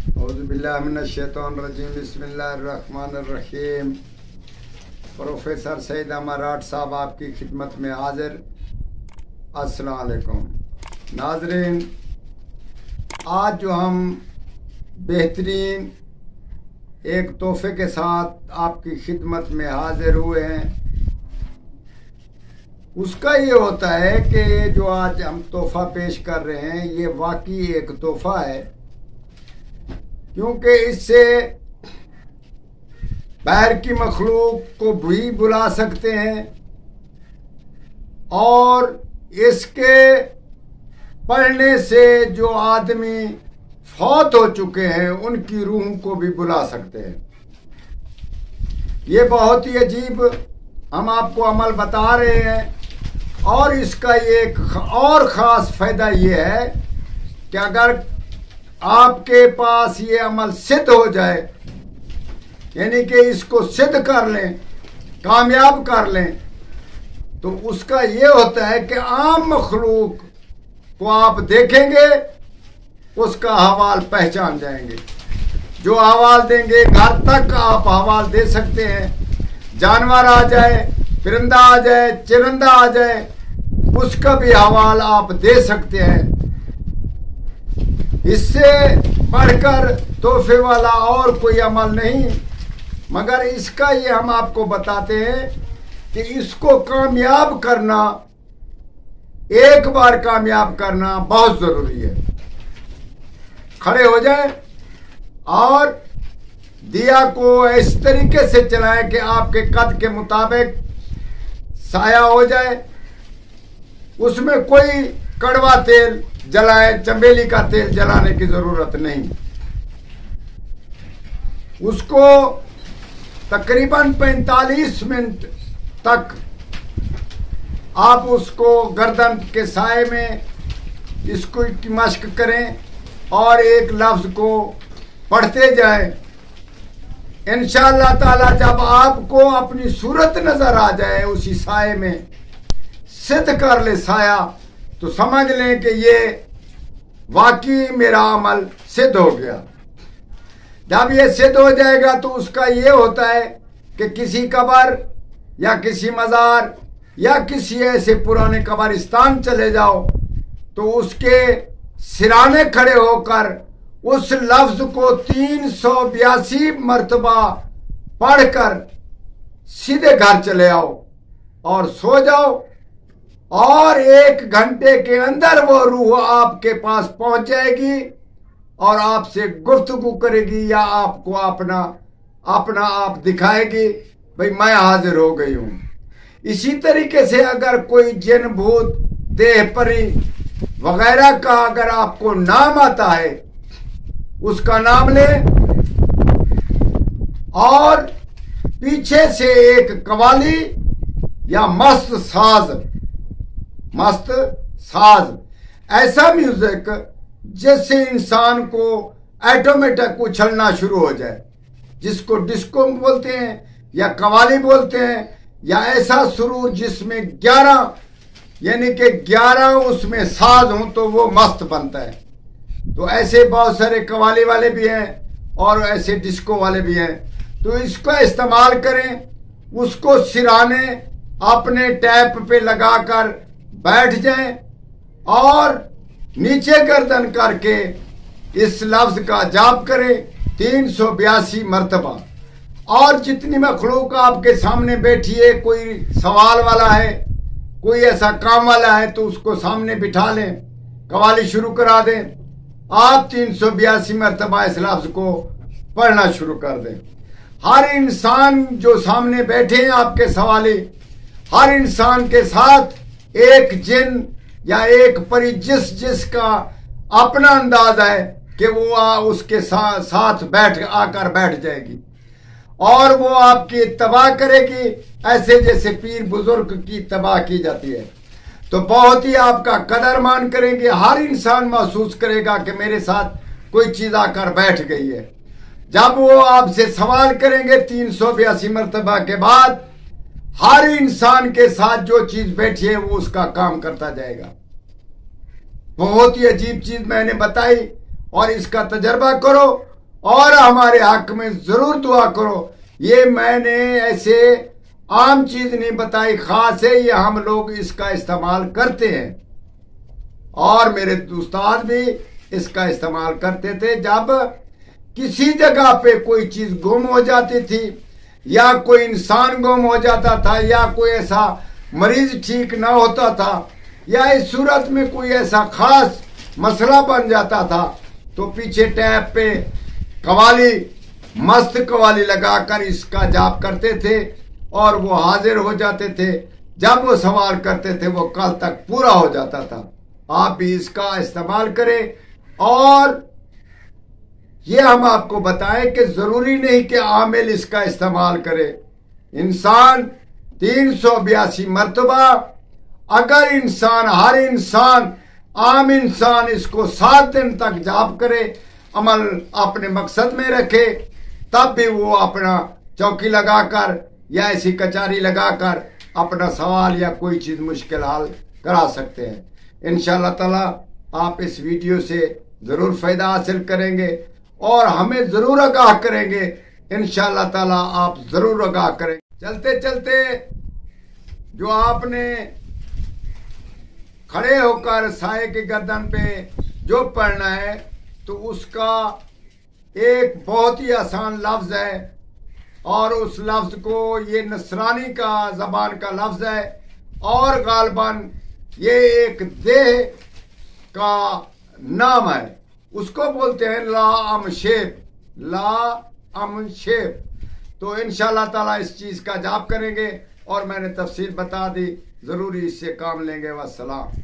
औज़ुबिल्लाहिमिनश्शैतानिर्रजीम बिस्मिल्लाहिर्रहमानिर्रहीम। प्रोफेसर सईद अमराट साहब आपकी खिदमत में हाजिर। अस्सलाम वालेकुम नाज़रीन, आज जो हम बेहतरीन एक तोहफे के साथ आपकी खिदमत में हाजिर हुए हैं, उसका ये होता है कि जो आज हम तोहफा पेश कर रहे हैं ये वाकई एक तोहफा है, क्योंकि इससे बाहर की मखलूक को भी बुला सकते हैं और इसके पढ़ने से जो आदमी फौत हो चुके हैं उनकी रूह को भी बुला सकते हैं। ये बहुत ही अजीब हम आपको अमल बता रहे हैं और इसका एक और ख़ास फ़ायदा ये है कि अगर आपके पास ये अमल सिद्ध हो जाए, यानी कि इसको सिद्ध कर लें, कामयाब कर लें, तो उसका ये होता है कि आम मखलूक को आप देखेंगे उसका हवाल पहचान जाएंगे। जो हवाल देंगे घर तक आप हवाल दे सकते हैं। जानवर आ जाए, परिंदा आ जाए, चरिंदा आ जाए, उसका भी हवाल आप दे सकते हैं। इससे बढ़कर तोहफे वाला और कोई अमल नहीं, मगर इसका ये हम आपको बताते हैं कि इसको कामयाब करना, एक बार कामयाब करना बहुत ज़रूरी है। खड़े हो जाए और दिया को इस तरीके से चलाएं कि आपके कद के मुताबिक साया हो जाए। उसमें कोई कड़वा तेल जलाए, चमेली का तेल जलाने की जरूरत नहीं। उसको तकरीबन 45 मिनट तक आप उसको गर्दन के साए में इसको की मश्क करें और एक लफ्ज को पढ़ते जाएं। इंशाअल्लाह ताला जब आपको अपनी सूरत नजर आ जाए उसी साए में, सिद्ध कर ले साया, तो समझ लें कि ये वाकई मेरा अमल सिद्ध हो गया। जब ये सिद्ध हो जाएगा तो उसका ये होता है कि किसी कब्र या किसी मज़ार या किसी ऐसे पुराने कब्रिस्तान चले जाओ तो उसके सिराने खड़े होकर उस लफ्ज को 382 मर्तबा पढ़कर सीधे घर चले आओ और सो जाओ, और 1 घंटे के अंदर वो रूह आपके पास पहुंच जाएगी और आपसे गुफ्तगू करेगी या आपको अपना आप दिखाएगी, भाई मैं हाजिर हो गई हूं। इसी तरीके से अगर कोई जिन भूत देह परी वगैरह का अगर आपको नाम आता है, उसका नाम लें और पीछे से एक कवाली या मस्त साज ऐसा म्यूजिक जिससे इंसान को ऑटोमेटिक उछलना शुरू हो जाए, जिसको डिस्को बोलते हैं या कवाली बोलते हैं, या ऐसा सुरूर जिसमें 11 यानी कि 11 उसमें साज हों तो वो मस्त बनता है। तो ऐसे बहुत सारे कवाली वाले भी हैं और ऐसे डिस्को वाले भी हैं। तो इसका इस्तेमाल करें, उसको सिराने अपने टैप पे लगाकर बैठ जाएं और नीचे गर्दन करके इस लफ्ज का जाप करें 382 मर्तबा। और जितनी मखलूक आपके सामने बैठी है, कोई सवाल वाला है, कोई ऐसा काम वाला है, तो उसको सामने बिठा लें, कवाली शुरू करा दें। आप 382 मर्तबा इस लफ्ज को पढ़ना शुरू कर दें। हर इंसान जो सामने बैठे हैं आपके सवाली, हर इंसान के साथ एक जिन या एक परी जिसका अपना अंदाज है कि वो उसके साथ आकर बैठ जाएगी और वो आपकी तबाह करेगी, ऐसे जैसे पीर बुजुर्ग की तबाह की जाती है। तो बहुत ही आपका कदरमान करेंगे। हर इंसान महसूस करेगा कि मेरे साथ कोई चीज आकर बैठ गई है। जब वो आपसे सवाल करेंगे 382 मरतबा के बाद, हर इंसान के साथ जो चीज बैठी है वो उसका काम करता जाएगा। बहुत ही अजीब चीज मैंने बताई और इसका तजर्बा करो और हमारे हक में जरूर दुआ करो। ये मैंने ऐसे आम चीज नहीं बताई, खास है, ये हम लोग इसका इस्तेमाल करते हैं और मेरे उस्ताद भी इसका इस्तेमाल करते थे। जब किसी जगह पे कोई चीज गुम हो जाती थी या कोई इंसान गुम हो जाता था या कोई ऐसा मरीज ठीक ना होता था या इस सूरत में कोई ऐसा खास मसला बन जाता था, तो पीछे टैप पे कवाली, मस्त कवाली लगाकर इसका जाप करते थे और वो हाजिर हो जाते थे। जब वो सवाल करते थे वो कल तक पूरा हो जाता था। आप भी इसका इस्तेमाल करें और ये हम आपको बताएं कि जरूरी नहीं कि आमिल इसका इस्तेमाल करे। इंसान 382 मरतबा, अगर इंसान, हर इंसान, आम इंसान इसको 7 दिन तक जाप करे, अमल अपने मकसद में रखे, तब भी वो अपना चौकी लगाकर या ऐसी कचहरी लगाकर अपना सवाल या कोई चीज मुश्किल हल करा सकते हैं। इंशाअल्लाह ताला आप इस वीडियो से जरूर फायदा हासिल करेंगे और हमें जरूर आगाह करेंगे। इंशाअल्लाह ताला आप जरूर आगाह करेंगे। चलते चलते जो आपने खड़े होकर साये की गर्दन पे जो पढ़ना है, तो उसका एक बहुत ही आसान लफ्ज है और उस लफ्ज को, ये नसरानी का जबान का लफ्ज है और गालबन ये एक देह का नाम है। उसको बोलते हैं ला अमशेब, ला अमशेब। तो इंशाअल्लाह ताला इस चीज का जाप करेंगे और मैंने तफसील बता दी, जरूरी इससे काम लेंगे। वस्सलाम।